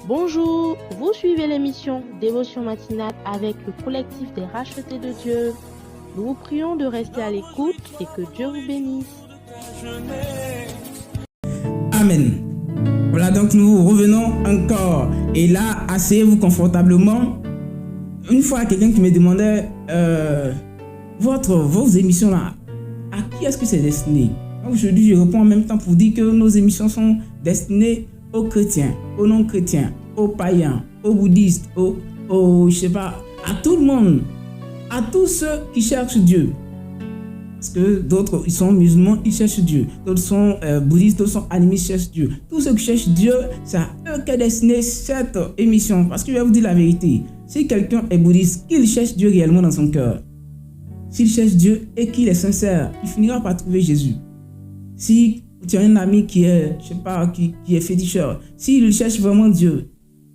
Bonjour, vous suivez l'émission Dévotion matinale avec le collectif des rachetés de Dieu. Nous vous prions de rester à l'écoute et que Dieu vous bénisse. Amen. Voilà, donc nous revenons encore. Et là, asseyez-vous confortablement. Une fois, quelqu'un qui me demandait vos émissions là, à qui est-ce que c'est destiné? Aujourd'hui, je réponds en même temps pour dire que nos émissions sont destinées aux chrétiens, aux non-chrétiens, aux païens, aux bouddhistes, je sais pas, à tout le monde, à tous ceux qui cherchent Dieu. Parce que d'autres, ils sont musulmans, ils cherchent Dieu. D'autres sont bouddhistes, d'autres sont animistes, ils cherchent Dieu. Tous ceux qui cherchent Dieu, c'est à eux qu'est destinée cette émission. Parce que je vais vous dire la vérité. Si quelqu'un est bouddhiste, qu'il cherche Dieu réellement dans son cœur, s'il cherche Dieu et qu'il est sincère, il finira par trouver Jésus. Si tu as un ami qui est, je sais pas, qui est féticheur, s'il cherche vraiment Dieu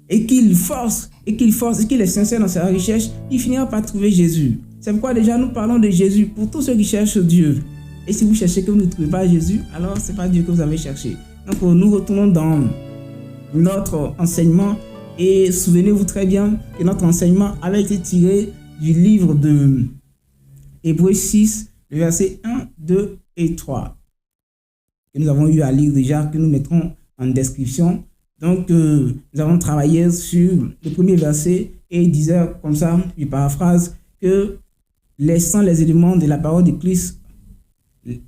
et qu'il force, et qu'il est sincère dans sa recherche, il finira par trouver Jésus. C'est pourquoi déjà nous parlons de Jésus pour tous ceux qui cherchent Dieu. Et si vous cherchez que vous ne trouvez pas Jésus, alors ce n'est pas Dieu que vous avez cherché. Donc nous retournons dans notre enseignement et souvenez-vous très bien que notre enseignement avait été tiré du livre de Hébreux 6, le verset 1, 2 et 3. Que nous avons eu à lire déjà, que nous mettrons en description. Donc nous avons travaillé sur le premier verset et il disait comme ça, je paraphrase, que laissant les éléments de la parole de Christ,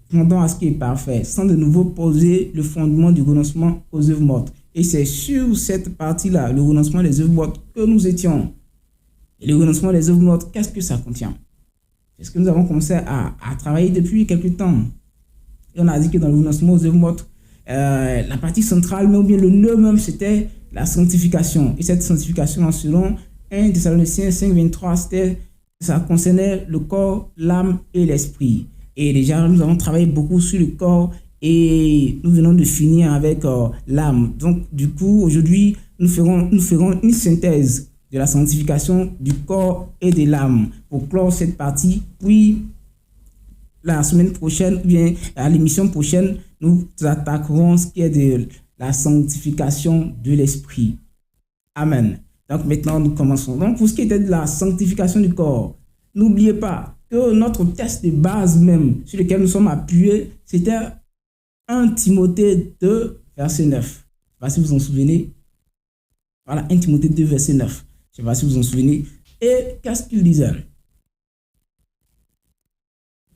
tendant à ce qui est parfait, sans de nouveau poser le fondement du renoncement aux œuvres mortes. Et c'est sur cette partie-là, le renoncement des œuvres mortes, que nous étions. Et le renoncement des œuvres mortes, qu'est-ce que ça contient? C'est ce que nous avons commencé à travailler depuis quelques temps. Et on a dit que dans le renoncement aux œuvres mortes, la partie centrale, mais ou bien le nœud même, c'était la sanctification. Et cette sanctification, selon 1 Thessaloniciens 5, 23, ça concernait le corps, l'âme et l'esprit. Et déjà, nous avons travaillé beaucoup sur le corps et nous venons de finir avec l'âme. Donc, du coup, aujourd'hui, nous ferons une synthèse de la sanctification du corps et de l'âme pour clore cette partie. Puis, la semaine prochaine, ou bien à l'émission prochaine, nous attaquerons ce qui est de la sanctification de l'esprit. Amen. Donc maintenant, nous commençons. Donc pour ce qui était de la sanctification du corps, n'oubliez pas que notre test de base même, sur lequel nous sommes appuyés, c'était 1 Timothée 2, verset 9. Je ne sais pas si vous vous en souvenez. Voilà, 1 Timothée 2, verset 9. Je ne sais pas si vous vous en souvenez. Et qu'est-ce qu'il disait?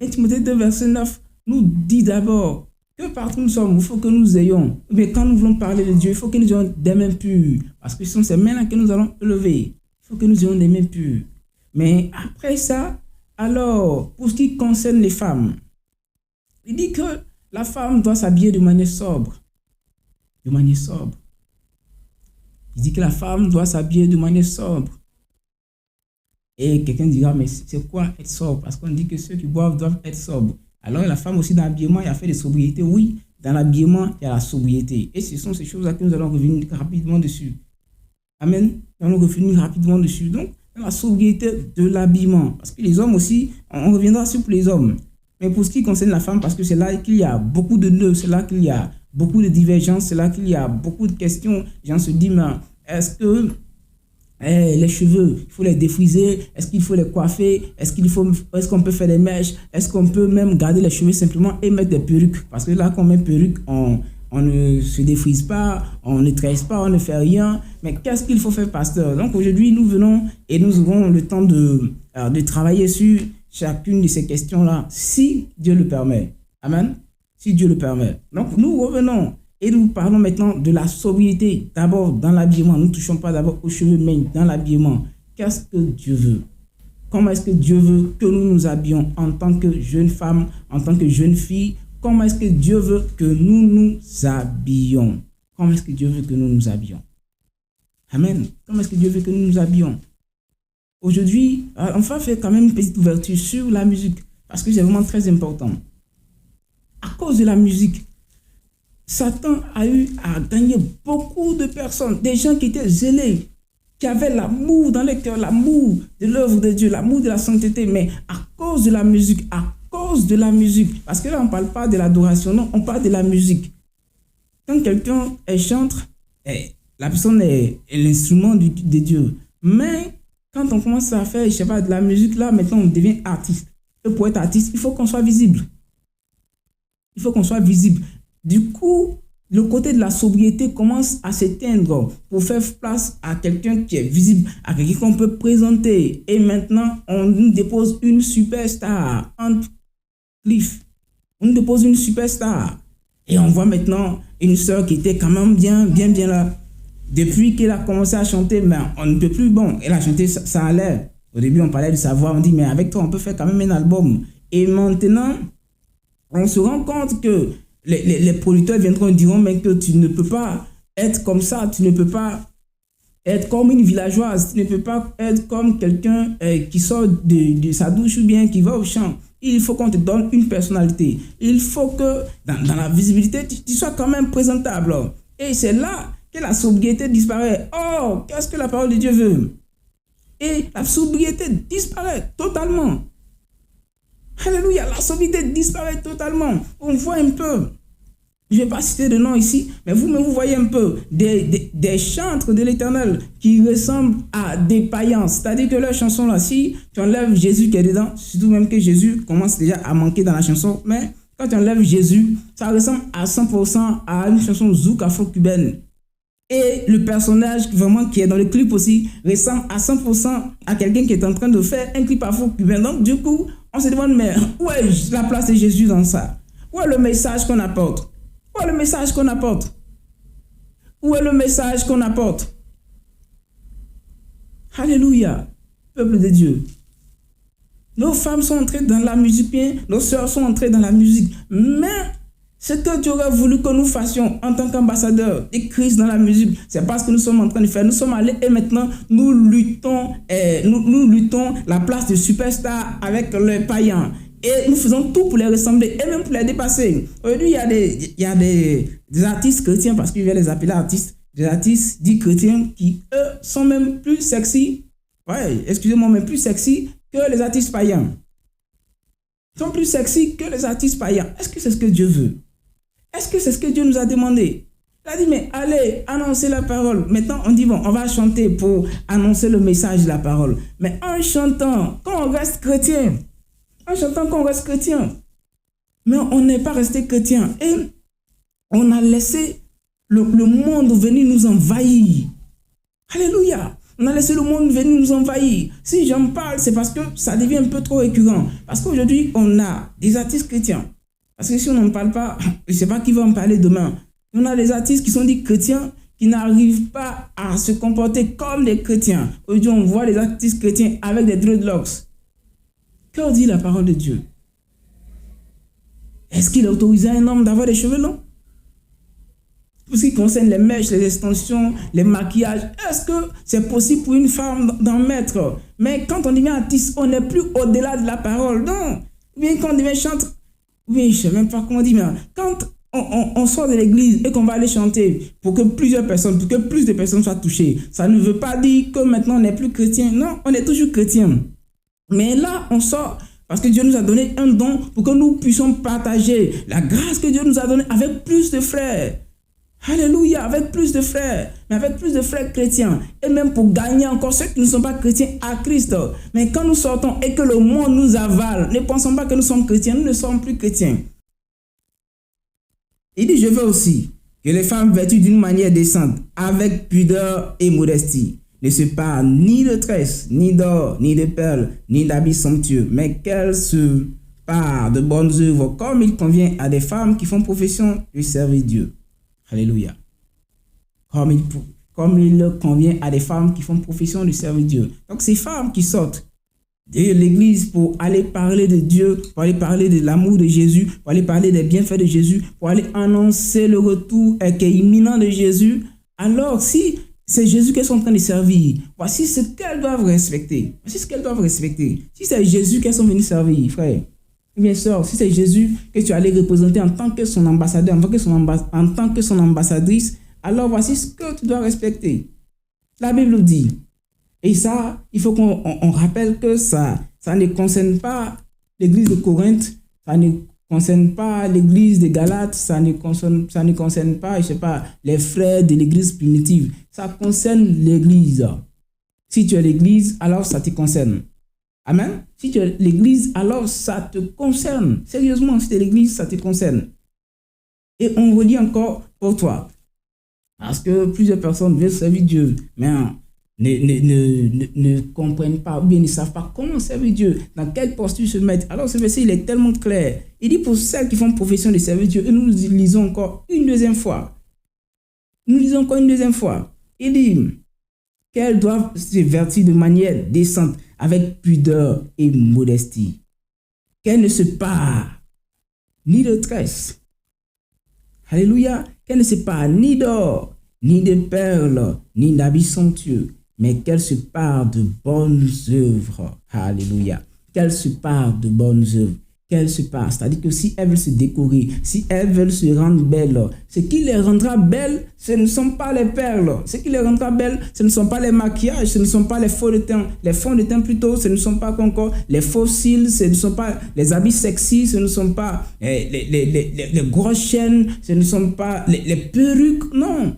1 Timothée 2, verset 9 nous dit d'abord que partout où nous sommes, il faut que nous ayons, mais quand nous voulons parler de Dieu, il faut que nous ayons des mains pures. Parce que ce sont ces mains-là que nous allons lever. Il faut que nous ayons des mains pures. Mais après ça, alors, pour ce qui concerne les femmes, il dit que la femme doit s'habiller de manière sobre. De manière sobre. Il dit que la femme doit s'habiller de manière sobre. Et quelqu'un dira, mais c'est quoi être sobre? Parce qu'on dit que ceux qui boivent doivent être sobres. Alors la femme aussi dans l'habillement, il y a fait de sobriété. Oui, dans l'habillement, il y a la sobriété. Et ce sont ces choses-là que nous allons revenir rapidement dessus. Amen. Nous allons revenir rapidement dessus. Donc, dans la sobriété de l'habillement. Parce que les hommes aussi, on reviendra sur les hommes. Mais pour ce qui concerne la femme, parce que c'est là qu'il y a beaucoup de nœuds, c'est là qu'il y a beaucoup de divergences, c'est là qu'il y a beaucoup de questions. Les gens se disent, mais est-ce que les cheveux, il faut les défriser? Est-ce qu'il faut les coiffer? Est-ce qu'on peut faire des mèches? Est-ce qu'on peut même garder les cheveux simplement et mettre des perruques? Parce que là, quand on met perruque, on ne se défrise pas, on ne tresse pas, on ne fait rien. Mais qu'est-ce qu'il faut faire, pasteur? Donc aujourd'hui, nous venons et nous aurons le temps de travailler sur chacune de ces questions-là, si Dieu le permet. Amen. Si Dieu le permet. Donc nous revenons. Et nous parlons maintenant de la sobriété. D'abord, dans l'habillement. Nous ne touchons pas d'abord aux cheveux, mais dans l'habillement. Qu'est-ce que Dieu veut? Comment est-ce que Dieu veut que nous nous habillions en tant que jeune femme, en tant que jeune fille? Comment est-ce que Dieu veut que nous nous habillions? Comment est-ce que Dieu veut que nous nous habillions? Amen. Comment est-ce que Dieu veut que nous nous habillions? Aujourd'hui, on va faire quand même une petite ouverture sur la musique. Parce que c'est vraiment très important. À cause de la musique, Satan a eu à gagner beaucoup de personnes, des gens qui étaient zélés, qui avaient l'amour dans le cœur, l'amour de l'œuvre de Dieu, l'amour de la sainteté, mais à cause de la musique, parce que là on ne parle pas de l'adoration, non, on parle de la musique. Quand quelqu'un est chantre, la personne est l'instrument de Dieu. Mais quand on commence à faire, je sais pas, de la musique, là, maintenant, on devient artiste. Et pour être artiste, il faut qu'on soit visible. Il faut qu'on soit visible. Du coup, le côté de la sobriété commence à s'éteindre pour faire place à quelqu'un qui est visible, à quelqu'un qu'on peut présenter. Et maintenant, on nous dépose une superstar entre Cliff. On nous dépose une superstar. Et on voit maintenant une sœur qui était quand même bien là. Depuis qu'elle a commencé à chanter, mais on ne peut plus. Bon, elle a chanté, ça allait. Au début, on parlait de sa voix. On dit, mais avec toi, on peut faire quand même un album. Et maintenant, on se rend compte que les producteurs viendront et diront, mais que tu ne peux pas être comme ça. Tu ne peux pas être comme une villageoise. Tu ne peux pas être comme quelqu'un qui sort de sa douche ou bien qui va au champ. Il faut qu'on te donne une personnalité. Il faut que dans la visibilité, tu sois quand même présentable. Et c'est là que la sobriété disparaît. Oh, qu'est-ce que la parole de Dieu veut? Et la sobriété disparaît totalement. Alléluia, la sobriété disparaît totalement. On voit un peu, je ne vais pas citer de nom ici, mais vous voyez un peu des chantres de l'Éternel qui ressemblent à des païens. C'est-à-dire que leur chanson là, si tu enlèves Jésus qui est dedans, surtout même que Jésus commence déjà à manquer dans la chanson, mais quand tu enlèves Jésus, ça ressemble à 100% à une chanson zouk afro-cubaine. Et le personnage vraiment qui est dans le clip aussi ressemble à 100% à quelqu'un qui est en train de faire un clip afro-cubain. Donc du coup, on se demande, mais où est la place de Jésus dans ça? Où est le message qu'on apporte? Où est le message qu'on apporte? Où est le message qu'on apporte? Alléluia, peuple de Dieu. Nos femmes sont entrées dans la musique, bien, nos sœurs sont entrées dans la musique. Mais ce que Dieu aurait voulu que nous fassions en tant qu'ambassadeurs de Christ dans la musique, c'est parce que nous sommes en train de faire. Nous sommes allés et maintenant nous luttons la place de superstar avec les païens. Et nous faisons tout pour les ressembler et même pour les dépasser. Aujourd'hui, il y a des artistes chrétiens, parce qu'il y a les appeler artistes, des artistes dits chrétiens qui, eux, sont même plus sexy. Ouais, excusez-moi, mais plus sexy que les artistes païens. Ils sont plus sexy que les artistes païens. Est-ce que c'est ce que Dieu veut? Est-ce que c'est ce que Dieu nous a demandé? Il a dit, mais allez, annoncez la parole. Maintenant, on dit, bon, on va chanter pour annoncer le message de la parole. Mais en chantant, quand on reste chrétien, mais on n'est pas resté chrétien. Et on a laissé le monde venir nous envahir. Alléluia. On a laissé le monde venir nous envahir. Si j'en parle, c'est parce que ça devient un peu trop récurrent. Parce qu'aujourd'hui, on a des artistes chrétiens. Parce que si on n'en parle pas, je ne sais pas qui va en parler demain. On a des artistes qui sont dits chrétiens, qui n'arrivent pas à se comporter comme des chrétiens. Aujourd'hui, on voit des artistes chrétiens avec des dreadlocks. Que dit la parole de Dieu? Est-ce qu'il a autorisé un homme d'avoir des cheveux longs? Pour ce qui concerne les mèches, les extensions, les maquillages, est-ce que c'est possible pour une femme d'en mettre? Mais quand on devient artiste, on n'est plus au-delà de la parole. Non. Bien quand on devient chanteur, oui, je ne sais même pas comment on dit, mais quand on sort de l'église et qu'on va aller chanter pour que plus de personnes soient touchées, ça ne veut pas dire que maintenant on n'est plus chrétien. Non, on est toujours chrétien. Mais là, on sort parce que Dieu nous a donné un don pour que nous puissions partager la grâce que Dieu nous a donnée avec plus de frères. Alléluia, avec plus de frères, mais avec plus de frères chrétiens. Et même pour gagner encore ceux qui ne sont pas chrétiens à Christ. Mais quand nous sortons et que le monde nous avale, ne pensons pas que nous sommes chrétiens, nous ne sommes plus chrétiens. Il dit, je veux aussi que les femmes vêtues d'une manière décente, avec pudeur et modestie, ne se parent ni de tresses, ni d'or, ni de perles, ni d'habits somptueux, mais qu'elles se parent de bonnes œuvres, comme il convient à des femmes qui font profession de servir Dieu. Alléluia. Comme il convient à des femmes qui font profession de servir Dieu. Donc ces femmes qui sortent de l'église pour aller parler de Dieu, pour aller parler de l'amour de Jésus, pour aller parler des bienfaits de Jésus, pour aller annoncer le retour qui est imminent de Jésus. Alors si c'est Jésus qu'elles sont en train de servir, voici ce qu'elles doivent respecter. Voici ce qu'elles doivent respecter. Si c'est Jésus qu'elles sont venues servir, frère, bien sûr, si c'est Jésus que tu allais représenter en tant que son ambassadeur, en tant que son ambassadrice, alors voici ce que tu dois respecter. La Bible dit, et ça, il faut qu'on rappelle que ça ne concerne pas l'église de Corinthe, ça ne concerne pas l'église de Galates, ça ne concerne pas, je sais pas, les frères de l'église primitive. Ça concerne l'église. Si tu es l'église, alors ça te concerne. Amen. Si tu es l'église, alors ça te concerne. Sérieusement, si tu es l'église, ça te concerne. Et on redit encore pour toi. Parce que plusieurs personnes veulent servir Dieu, mais ne comprennent pas ou bien ne savent pas comment servir Dieu, dans quelle posture se mettre. Alors ce verset, il est tellement clair. Il dit pour celles qui font profession de servir Dieu, et nous lisons encore une deuxième fois. Nous lisons encore une deuxième fois. Il dit qu'elles doivent se vertir de manière décente, avec pudeur et modestie. Qu'elles ne se parent ni de tresse. Alléluia. Qu'elles ne se parent ni d'or, ni de perles, ni d'habits somptueux, mais qu'elles se parent de bonnes œuvres. Alléluia. Qu'elles se parent de bonnes œuvres. Qu'elles se parent. C'est-à-dire que si elles veulent se décorer, si elles veulent se rendre belles, ce qui les rendra belles, ce ne sont pas les perles. Ce qui les rendra belles, ce ne sont pas les maquillages, ce ne sont pas les faux de teint. Les fonds de teint plutôt, ce ne sont pas encore les faux cils, ce ne sont pas les habits sexy, ce ne sont pas les grosses chaînes, ce ne sont pas les perruques, non.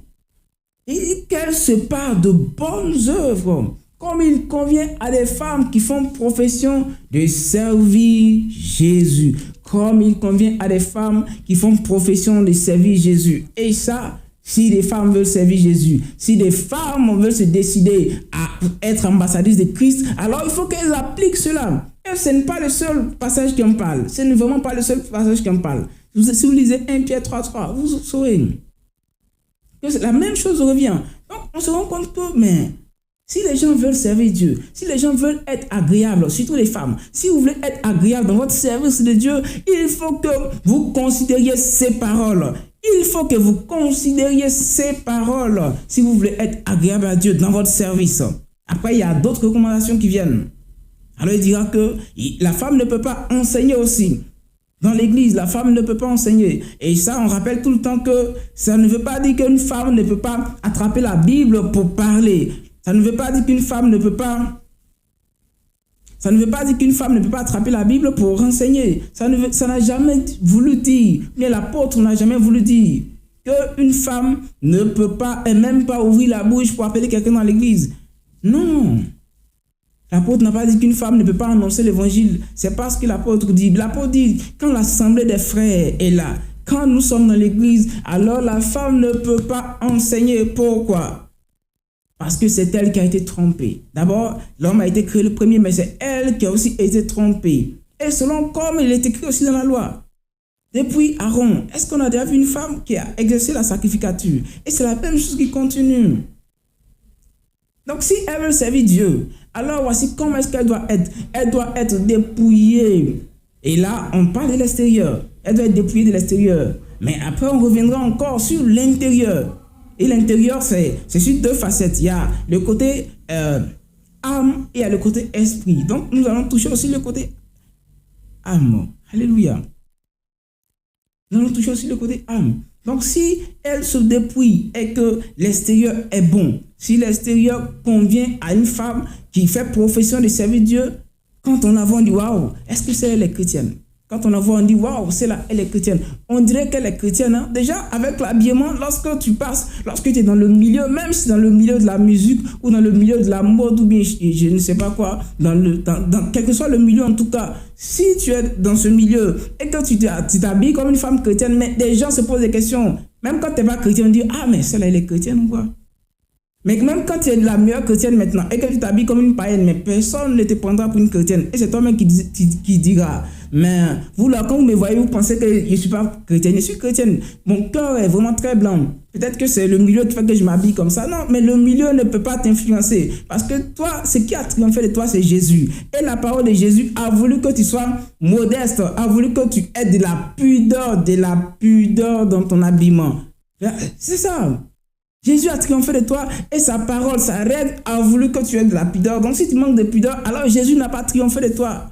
Et qu'elles se parent de bonnes œuvres, comme il convient à des femmes qui font profession de servir Jésus. Comme il convient à des femmes qui font profession de servir Jésus. Et ça, si des femmes veulent servir Jésus, si des femmes veulent se décider à être ambassadrices de Christ, alors il faut qu'elles appliquent cela. Et ce n'est pas le seul passage qui en parle. Ce n'est vraiment pas le seul passage qui en parle. Si vous lisez 1 Pierre 3:3, vous saurez que la même chose revient. Donc, on se rend compte que, mais si les gens veulent servir Dieu, si les gens veulent être agréables, surtout les femmes, si vous voulez être agréable dans votre service de Dieu, il faut que vous considériez ces paroles. Il faut que vous considériez ces paroles si vous voulez être agréable à Dieu dans votre service. Après, il y a d'autres recommandations qui viennent. Alors, il dira que la femme ne peut pas enseigner aussi. Dans l'église, la femme ne peut pas enseigner. Et ça, on rappelle tout le temps que ça ne veut pas dire qu'une femme ne peut pas attraper la Bible pour parler. Ça ne veut pas dire qu'une femme ne peut pas... Ça ne veut pas dire qu'une femme ne peut pas attraper la Bible pour enseigner. Ça n'a jamais voulu dire, mais l'apôtre n'a jamais voulu dire qu'une femme ne peut pas, et même pas ouvrir la bouche pour appeler quelqu'un dans l'église. Non. L'apôtre n'a pas dit qu'une femme ne peut pas annoncer l'évangile. C'est parce que l'apôtre dit. L'apôtre dit, quand l'assemblée des frères est là, quand nous sommes dans l'église, alors la femme ne peut pas enseigner. Pourquoi? Parce que c'est elle qui a été trompée. D'abord, l'homme a été créé le premier, mais c'est elle qui a aussi été trompée. Et selon comme il est écrit aussi dans la loi. Depuis Aaron, est-ce qu'on a déjà vu une femme qui a exercé la sacrificature? Et c'est la même chose qui continue. Donc, si elle veut servir Dieu, alors voici comment est-ce qu'elle doit être. Elle doit être dépouillée. Et là, on parle de l'extérieur. Elle doit être dépouillée de l'extérieur. Mais après, on reviendra encore sur l'intérieur. Et l'intérieur, c'est sur deux facettes. Il y a le côté âme et il y a le côté esprit. Donc, nous allons toucher aussi le côté âme. Alléluia. Nous allons toucher aussi le côté âme. Donc, si elle se dépouille et que l'extérieur est bon, si l'extérieur convient à une femme qui fait profession de servir Dieu, quand on la voit, on dit waouh, est-ce que c'est elle est chrétienne? Quand on la voit, on dit waouh, c'est là, elle est chrétienne. On dirait qu'elle est chrétienne. Hein? Déjà, avec l'habillement, lorsque tu passes, lorsque tu es dans le milieu, même si dans le milieu de la musique ou dans le milieu de la mode ou bien je ne sais pas quoi, dans quel que soit le milieu en tout cas, si tu es dans ce milieu et que tu t'habilles comme une femme chrétienne, mais des gens se posent des questions. Même quand tu n'es pas chrétien, on dit ah, mais celle-là, elle est chrétienne ou quoi? Mais même quand tu es la meilleure chrétienne maintenant et que tu t'habilles comme une païenne, mais personne ne te prendra pour une chrétienne. Et c'est toi-même qui dira, mais vous là, quand vous me voyez, vous pensez que je ne suis pas chrétienne. Je suis chrétienne. Mon cœur est vraiment très blanc. Peut-être que c'est le milieu qui fait que je m'habille comme ça. Non, mais le milieu ne peut pas t'influencer. Parce que toi, ce qui a triomphé de toi, c'est Jésus. Et la parole de Jésus a voulu que tu sois modeste, a voulu que tu aies de la pudeur dans ton habillement. C'est ça. Jésus a triomphé de toi et sa parole, sa règle a voulu que tu aies de la pudeur. Donc si tu manques de pudeur, alors Jésus n'a pas triomphé de toi.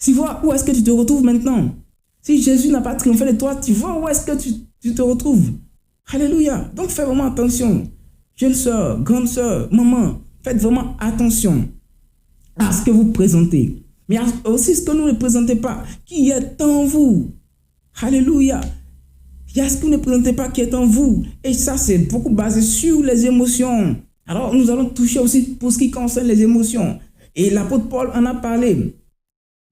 Tu vois où est-ce que tu te retrouves maintenant? Si Jésus n'a pas triomphé de toi, tu vois où est-ce que tu te retrouves? Alléluia. Donc fais vraiment attention. Jeune soeur, grande soeur, maman, faites vraiment attention à ce que vous présentez. Mais il y a aussi ce que nous ne présentons pas, qui est en vous. Alléluia. Il y a ce que vous ne présentez pas qui est en vous. Et ça, c'est beaucoup basé sur les émotions. Alors, nous allons toucher aussi pour ce qui concerne les émotions. Et l'apôtre Paul en a parlé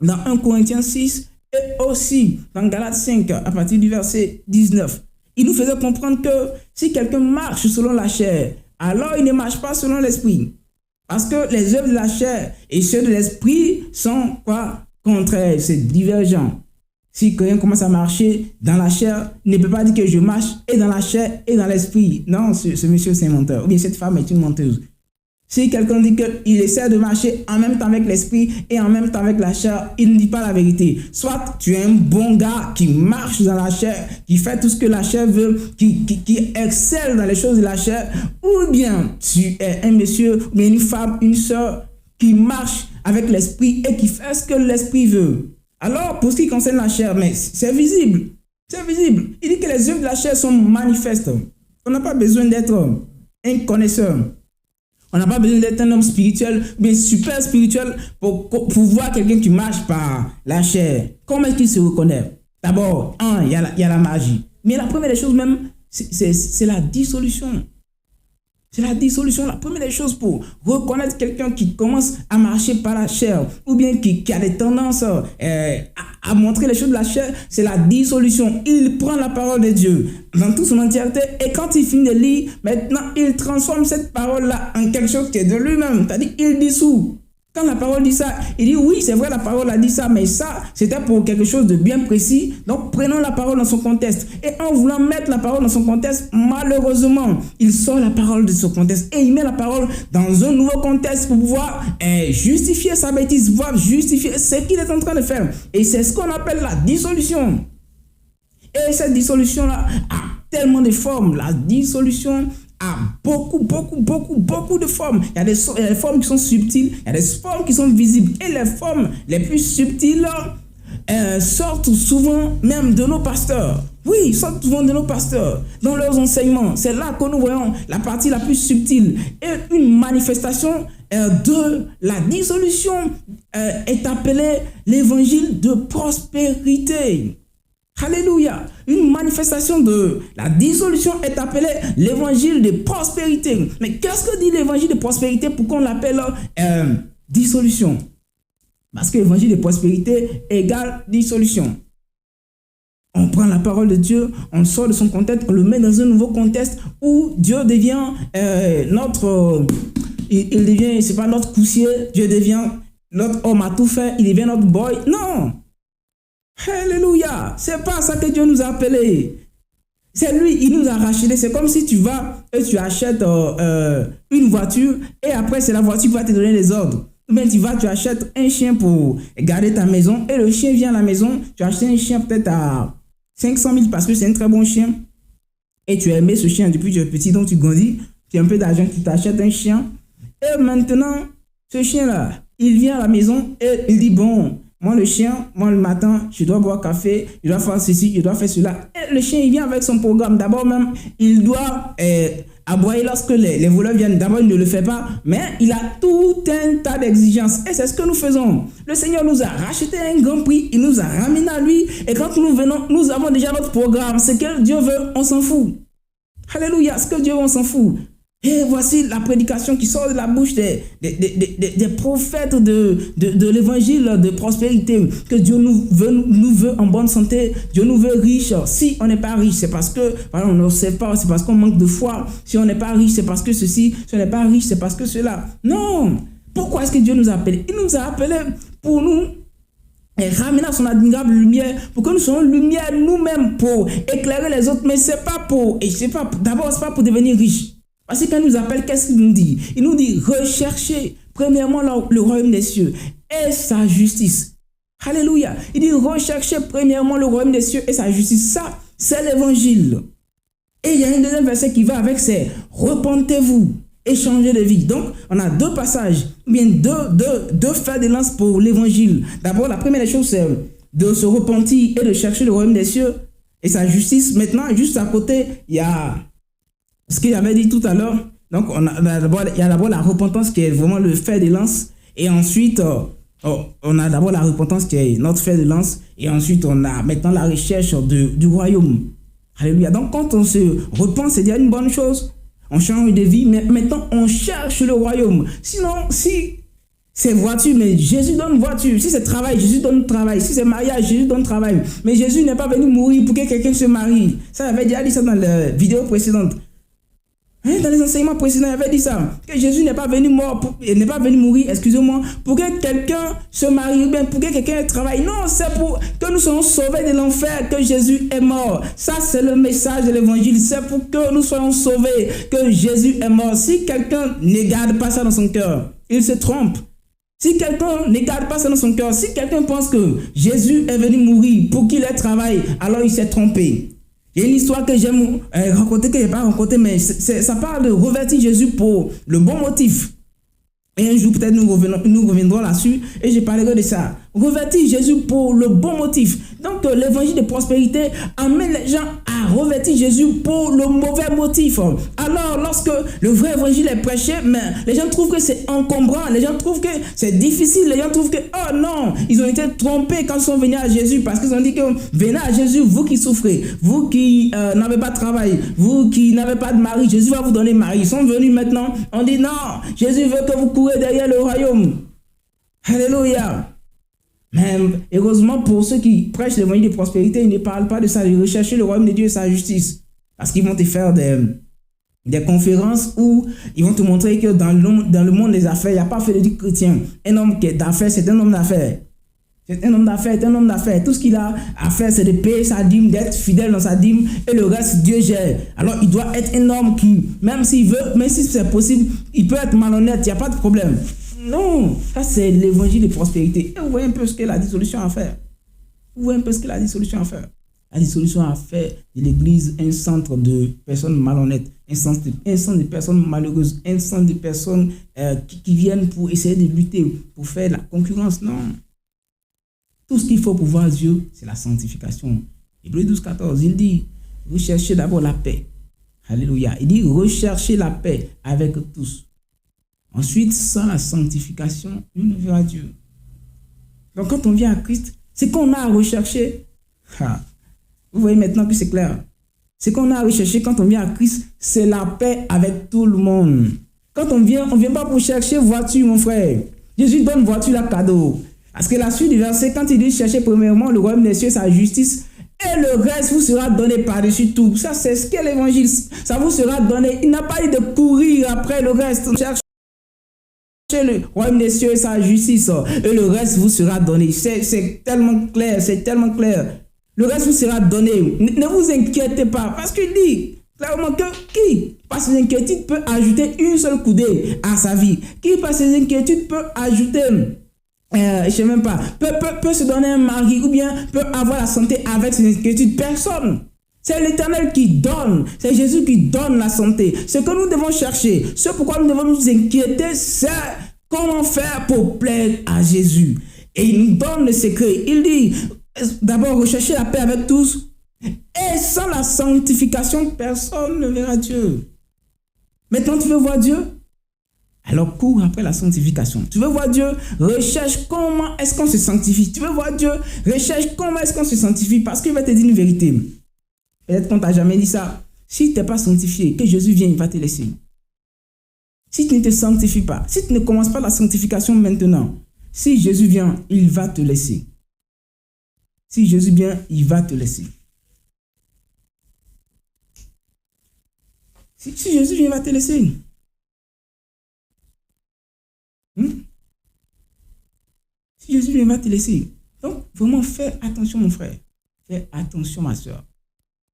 dans 1 Corinthiens 6 et aussi dans Galates 5 à partir du verset 19. Il nous faisait comprendre que si quelqu'un marche selon la chair, alors il ne marche pas selon l'esprit. Parce que les œuvres de la chair et ceux de l'esprit sont quoi? Contraires, c'est divergent. Si quelqu'un commence à marcher dans la chair, il ne peut pas dire que je marche et dans la chair et dans l'esprit. Non, ce monsieur c'est un menteur. Ou bien cette femme est une menteuse. Si quelqu'un dit qu'il essaie de marcher en même temps avec l'esprit et en même temps avec la chair, il ne dit pas la vérité. Soit tu es un bon gars qui marche dans la chair, qui fait tout ce que la chair veut, qui excelle dans les choses de la chair, ou bien tu es un monsieur, ou bien une femme, une soeur qui marche avec l'esprit et qui fait ce que l'esprit veut. Alors, pour ce qui concerne la chair, mais c'est visible. C'est visible. Il dit que les œuvres de la chair sont manifestes. On n'a pas besoin d'être un connaisseur. On n'a pas besoin d'être un homme spirituel, mais super spirituel pour voir quelqu'un qui marche par la chair. Comment est-ce qu'il se reconnaît? D'abord, il y a la magie. Mais la première des choses même, c'est la dissolution. C'est la dissolution. La première des choses pour reconnaître quelqu'un qui commence à marcher par la chair ou bien qui a des tendances à montrer les choses de la chair, c'est la dissolution. Il prend la parole de Dieu dans toute son entièreté et quand il finit de lire, maintenant il transforme cette parole-là en quelque chose qui est de lui-même. C'est-à-dire il dissout. Quand la parole dit ça, il dit oui, c'est vrai, la parole a dit ça, mais ça, c'était pour quelque chose de bien précis. Donc, prenons la parole dans son contexte. Et en voulant mettre la parole dans son contexte, malheureusement, il sort la parole de son contexte et il met la parole dans un nouveau contexte pour pouvoir justifier sa bêtise, pouvoir justifier ce qu'il est en train de faire. Et c'est ce qu'on appelle la dissolution. Et cette dissolution-là a tellement de formes. La dissolution a beaucoup de formes. Il y a des formes qui sont subtiles, il y a des formes qui sont visibles. Et les formes les plus subtiles sortent souvent même de nos pasteurs. Oui, sortent souvent de nos pasteurs dans leurs enseignements. C'est là que nous voyons la partie la plus subtile. Et une manifestation de la dissolution est appelée l'évangile de prospérité. Alléluia. Une manifestation de la dissolution est appelée l'évangile de prospérité. Mais qu'est-ce que dit l'évangile de prospérité? Pourquoi on l'appelle dissolution? Parce que l'évangile de prospérité égale dissolution. On prend la parole de Dieu, on le sort de son contexte, on le met dans un nouveau contexte où Dieu devient il devient, c'est pas notre coussier, Dieu devient notre homme à tout faire, il devient notre boy. Non! Alléluia, c'est pas ça que Dieu nous a appelés. C'est lui, il nous a rachetés. C'est comme si tu vas et tu achètes une voiture et après c'est la voiture qui va te donner les ordres. Ou bien tu achètes un chien pour garder ta maison et le chien vient à la maison. Tu achètes un chien peut-être à 500 000 parce que c'est un très bon chien et tu as aimé ce chien depuis que tu es petit, donc tu grandis, tu as un peu d'argent, tu t'achètes un chien et maintenant ce chien-là, il vient à la maison et il dit bon, moi, le chien, moi, le matin, je dois boire café, je dois faire ceci, je dois faire cela. Et le chien, il vient avec son programme. D'abord même, il doit aboyer lorsque les voleurs viennent. D'abord, il ne le fait pas, mais il a tout un tas d'exigences. Et c'est ce que nous faisons. Le Seigneur nous a racheté un grand prix, il nous a ramené à lui. Et quand nous venons, nous avons déjà notre programme. Ce que Dieu veut, on s'en fout. Alléluia, ce que Dieu veut, on s'en fout. Et voici la prédication qui sort de la bouche des prophètes de l'évangile de prospérité. Que Dieu nous veut en bonne santé. Dieu nous veut riches. Si on n'est pas riche, c'est parce que, pardon, on ne sait pas, c'est parce qu'on manque de foi. Si on n'est pas riche, c'est parce que ceci. Si on n'est pas riche, c'est parce que cela. Non. Pourquoi est-ce que Dieu nous a appelés? Il nous a appelés pour nous et ramener à son admirable lumière, pour que nous soyons lumière nous-mêmes, pour éclairer les autres. Mais c'est pas pour, d'abord, c'est pas pour devenir riche. Parce que quand il nous appelle, qu'est-ce qu'il nous dit? Il nous dit, recherchez premièrement le royaume des cieux et sa justice. Alléluia. Il dit, recherchez premièrement le royaume des cieux et sa justice. Ça, c'est l'évangile. Et il y a un deuxième verset qui va avec, c'est repentez-vous et changez de vie. Donc, on a deux passages, bien deux fers de lance pour l'évangile. D'abord, la première des choses, c'est de se repentir et de chercher le royaume des cieux et sa justice. Maintenant, juste à côté, il y a ce qu'il avait dit tout à l'heure. Donc, il y a d'abord la repentance qui est vraiment le fer de lance. Et ensuite, on a d'abord la repentance qui est notre fer de lance, et ensuite on a maintenant la recherche du royaume. Alléluia. Donc quand on se repent, c'est déjà une bonne chose. On change de vie, mais maintenant on cherche le royaume. Sinon, si c'est voiture, mais Jésus donne voiture. Si c'est travail, Jésus donne travail. Si c'est mariage, Jésus donne travail. Mais Jésus n'est pas venu mourir pour que quelqu'un se marie. Ça, j'avais déjà dit ça dans la vidéo précédente. Dans les enseignements précédents, il avait dit ça, que Jésus n'est pas venu mourir, excusez-moi, pour que quelqu'un se marie, ou bien pour que quelqu'un travaille. Non, c'est pour que nous soyons sauvés de l'enfer, que Jésus est mort. Ça, c'est le message de l'évangile. C'est pour que nous soyons sauvés, que Jésus est mort. Si quelqu'un ne garde pas ça dans son cœur, il se trompe. Si quelqu'un ne garde pas ça dans son cœur, si quelqu'un pense que Jésus est venu mourir pour qu'il ait travail, alors il s'est trompé. Il y a une histoire que j'aime raconter, que je n'ai pas racontée, mais ça parle de revêtir Jésus pour le bon motif. Et un jour, peut-être, nous reviendrons là-dessus et je parlerai de ça. Revêtir Jésus pour le bon motif. Donc, l'évangile de prospérité amène les gens à revêtir Jésus pour le mauvais motif. Alors, lorsque le vrai évangile est prêché, mais les gens trouvent que c'est encombrant, les gens trouvent que c'est difficile, les gens trouvent que, oh non, ils ont été trompés quand ils sont venus à Jésus, parce qu'ils ont dit que venez à Jésus, vous qui souffrez, vous qui n'avez pas de travail, vous qui n'avez pas de mari, Jésus va vous donner mari. Ils sont venus maintenant, on dit non, Jésus veut que vous courez derrière le royaume. Alléluia. Mais heureusement pour ceux qui prêchent l'évangile de prospérité, ils ne parlent pas de ça, de rechercher le royaume de Dieu et sa justice. Parce qu'ils vont te faire des conférences où ils vont te montrer que dans le monde des affaires, il n'y a pas fait de Dieu chrétien. Un homme qui est d'affaires, c'est un homme d'affaires. C'est un homme d'affaires, c'est un homme d'affaires. Tout ce qu'il a à faire, c'est de payer sa dîme, d'être fidèle dans sa dîme, et le reste, Dieu gère. Alors, il doit être un homme qui, même s'il veut, même si c'est possible, il peut être malhonnête, il n'y a pas de problème. Non, ça c'est l'évangile de prospérité. Et vous voyez un peu ce qu'est la dissolution à faire. Vous voyez un peu ce qu'est la dissolution à faire. La dissolution a fait de l'église un centre de personnes malhonnêtes, un centre de personnes malheureuses, un centre de personnes qui viennent pour essayer de lutter, pour faire la concurrence. Non. Tout ce qu'il faut pour voir Dieu, c'est la sanctification. Hébreux 12, 14, il dit, recherchez d'abord la paix. Alléluia. Il dit, recherchez la paix avec tous. Ensuite, sans la sanctification, nous ne verrons Dieu. Donc, quand on vient à Christ, c'est qu'on a à rechercher. Vous voyez maintenant que c'est clair. C'est qu'on a à rechercher quand on vient à Christ, c'est la paix avec tout le monde. Quand on vient pas pour chercher voiture, mon frère. Jésus donne voiture à cadeau. Parce que la suite du verset, quand il dit chercher premièrement le royaume des cieux, sa justice, et le reste vous sera donné par-dessus tout. Ça, c'est ce qu'est l'évangile. Ça vous sera donné. Il n'a pas eu de courir après le reste. Cherchez le royaume des cieux et sa justice, et le reste vous sera donné. C'est tellement clair, c'est tellement clair. Le reste vous sera donné. Ne vous inquiétez pas, parce qu'il dit clairement que qui, par ses inquiétudes, peut ajouter une seule coudée à sa vie. Qui, par ses inquiétudes, peut ajouter, je ne sais même pas, peut se donner un mari, ou bien peut avoir la santé avec ses inquiétudes. Personne. C'est l'Éternel qui donne. C'est Jésus qui donne la santé. Ce que nous devons chercher, ce pourquoi nous devons nous inquiéter, c'est comment faire pour plaire à Jésus. Et il nous donne le secret. Il dit, d'abord, recherchez la paix avec tous. Et sans la sanctification, personne ne verra Dieu. Maintenant, tu veux voir Dieu? Alors, cours après la sanctification. Tu veux voir Dieu? Recherche comment est-ce qu'on se sanctifie. Tu veux voir Dieu? Recherche comment est-ce qu'on se sanctifie. Parce qu'il va te dire une vérité. Peut-être qu'on ne t'a jamais dit ça. Si tu n'es pas sanctifié, que Jésus vienne, il va te laisser. Si tu ne te sanctifies pas, si tu ne commences pas la sanctification maintenant, si Jésus vient, il va te laisser. Si Jésus vient, il va te laisser. Si Jésus vient, il va te laisser. Si Jésus vient, il va te laisser. Donc, vraiment, fais attention, mon frère. Fais attention, ma soeur.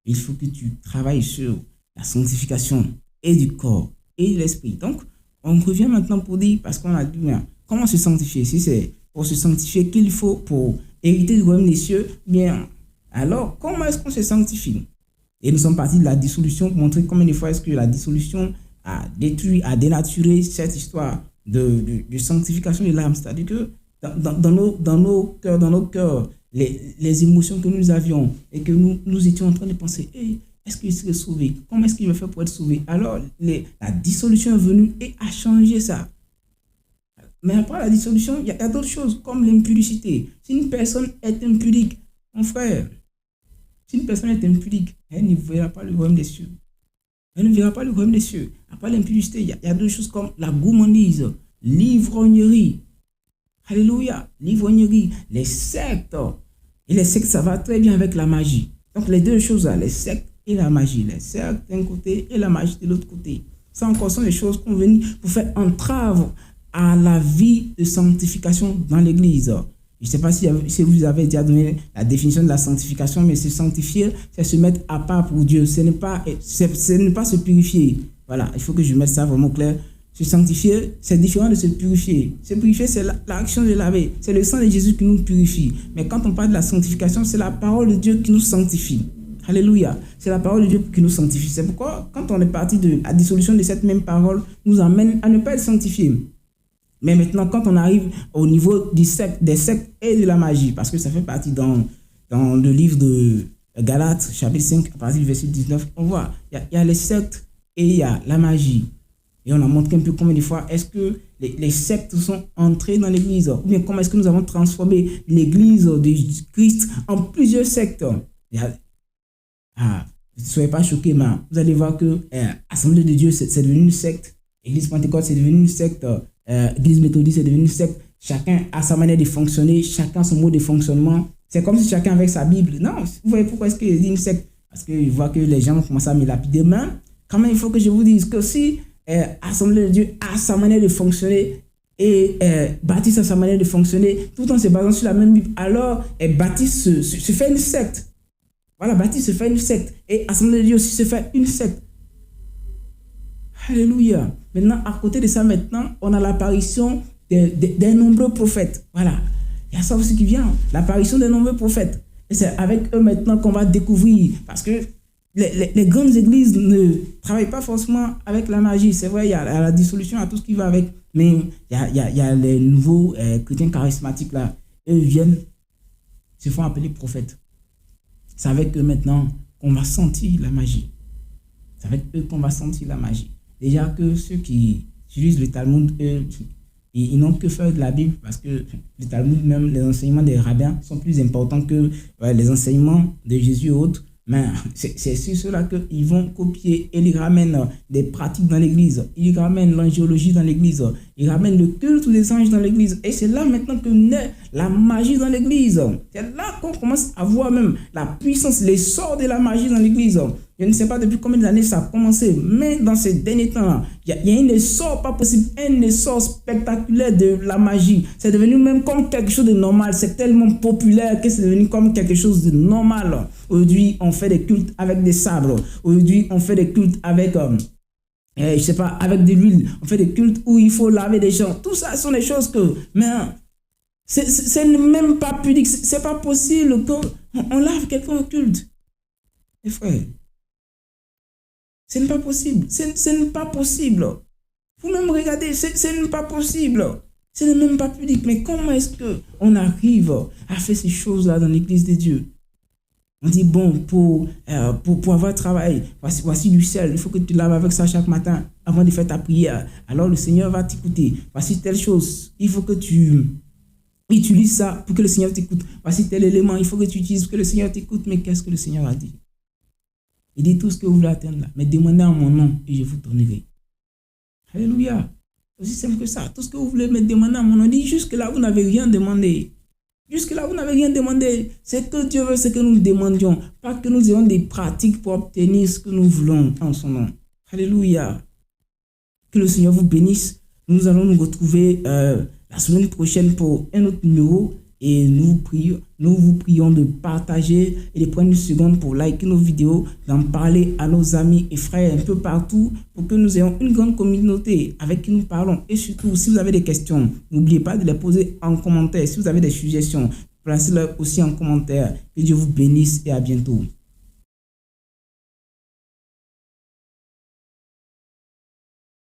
Il faut que tu travailles sur la sanctification et du corps et de l'esprit. Donc, on revient maintenant pour dire, parce qu'on a dit, comment se sanctifier? Si c'est pour se sanctifier qu'il faut pour hériter du royaume des cieux, bien, alors, comment est-ce qu'on se sanctifie? Et nous sommes partis de la dissolution pour montrer combien de fois est-ce que la dissolution a détruit, a dénaturé cette histoire de sanctification de l'âme. C'est-à-dire que dans nos cœurs, les émotions que nous avions et que nous étions en train de penser, hey, est-ce qu'il serait sauvé? Comment est-ce qu'il va faire pour être sauvé? Alors, la dissolution est venue et a changé ça. Mais après la dissolution, il y a d'autres choses comme l'impudicité. Si une personne est impudique, mon frère, si une personne est impudique, elle ne verra pas le royaume des cieux. Elle ne verra pas le royaume des cieux. Après l'impudicité, il y a d'autres choses comme la gourmandise, l'ivrognerie. Alléluia, l'ivrognerie, les sectes. Et les sectes, ça va très bien avec la magie. Donc les deux choses là, les sectes et la magie. Les sectes d'un côté et la magie de l'autre côté. Ça encore sont des choses qu'on vient pour faire entrave à la vie de sanctification dans l'église. Je ne sais pas si vous avez déjà donné la définition de la sanctification, mais se sanctifier, c'est se mettre à part pour Dieu. Ce n'est pas se purifier. Voilà, il faut que je mette ça vraiment clair. Se sanctifier, c'est différent de se purifier. Se purifier, c'est l'action de laver. C'est le sang de Jésus qui nous purifie. Mais quand on parle de la sanctification, c'est la parole de Dieu qui nous sanctifie. Alléluia. C'est la parole de Dieu qui nous sanctifie. C'est pourquoi, quand on est parti de la dissolution de cette même parole, nous amène à ne pas être sanctifiés. Mais maintenant, quand on arrive au niveau des sectes et de la magie, parce que ça fait partie dans le livre de Galates, chapitre 5, à partir du verset 19, on voit, il y a les sectes et il y a la magie. Et on a montré un peu combien de fois est-ce que les sectes sont entrés dans l'église, ou bien comment est-ce que nous avons transformé l'église de Christ en plusieurs sectes. Ne soyez pas choqués, mais vous allez voir que Assemblée de Dieu, c'est devenu une secte. Église Pentecôte, c'est devenu une secte. Église méthodiste, c'est devenu une secte. Chacun a sa manière de fonctionner, chacun son mode de fonctionnement. C'est comme si chacun avait sa Bible. Non, vous voyez pourquoi est-ce qu'il dit une secte? Parce qu'il voit que les gens vont commencer à me lapider. Mais quand même, il faut que je vous dise que si Assemblée de Dieu a sa manière de fonctionner et Baptiste a sa manière de fonctionner, tout en se basant sur la même Bible, alors Baptiste se fait une secte. Voilà, Baptiste se fait une secte. Et Assemblée de Dieu aussi se fait une secte. Alléluia. Maintenant, à côté de ça, on a l'apparition des nombreux prophètes. Voilà. Il y a ça aussi qui vient. L'apparition des nombreux prophètes. Et c'est avec eux maintenant qu'on va découvrir. Parce que les grandes églises ne travaillent pas forcément avec la magie. C'est vrai, il y a la dissolution, il y a tout ce qui va avec. Mais il y a les nouveaux chrétiens charismatiques là. Eux viennent, se font appeler prophètes. C'est avec eux maintenant qu'on va sentir la magie. C'est avec eux qu'on va sentir la magie. Déjà que ceux qui utilisent le Talmud, eux, ils n'ont que faire de la Bible parce que le Talmud, même les enseignements des rabbins sont plus importants que les enseignements de Jésus et autres. Mais c'est sur cela qu'ils vont copier et ils ramènent des pratiques dans l'église. Ils ramènent l'angéologie dans l'église. Ils ramènent le culte des anges dans l'église. Et c'est là maintenant que naît la magie dans l'église. C'est là qu'on commence à voir même la puissance, l'essor de la magie dans l'église. Je ne sais pas depuis combien d'années ça a commencé, mais dans ces derniers temps-là, il y a un essor pas possible, un essor spectaculaire de la magie. C'est devenu même comme quelque chose de normal. C'est tellement populaire que c'est devenu comme quelque chose de normal. Aujourd'hui, on fait des cultes avec des sabres. Aujourd'hui, on fait des cultes avec, je sais pas, avec de l'huile. On fait des cultes où il faut laver des gens. Tout ça sont des choses que, mais c'est même pas pudique. C'est pas possible qu'on lave quelqu'un au culte. Mes frères. Ce n'est pas possible. Ce n'est pas possible. Vous-même regardez, ce n'est pas possible. Ce n'est même pas pudique. Mais comment est-ce qu'on arrive à faire ces choses-là dans l'église de Dieu? On dit, bon, pour avoir travail, voici du sel. Il faut que tu laves avec ça chaque matin avant de faire ta prière. Alors le Seigneur va t'écouter. Voici telle chose. Il faut que tu utilises ça pour que le Seigneur t'écoute. Voici tel élément. Il faut que tu utilises pour que le Seigneur t'écoute. Mais qu'est-ce que le Seigneur a dit? Il dit tout ce que vous voulez atteindre là. Mais demandez en mon nom et je vous donnerai. Alléluia. C'est aussi simple que ça. Tout ce que vous voulez me demander en mon nom. Il dit jusque-là, vous n'avez rien demandé. Jusque-là, vous n'avez rien demandé. C'est que Dieu veut ce que nous demandions. Pas que nous ayons des pratiques pour obtenir ce que nous voulons en son nom. Alléluia. Que le Seigneur vous bénisse. Nous allons nous retrouver la semaine prochaine pour un autre numéro. Et nous vous prions de partager et de prendre une seconde pour liker nos vidéos, d'en parler à nos amis et frères un peu partout pour que nous ayons une grande communauté avec qui nous parlons. Et surtout, si vous avez des questions, n'oubliez pas de les poser en commentaire. Si vous avez des suggestions, placez-les aussi en commentaire. Que Dieu vous bénisse et à bientôt.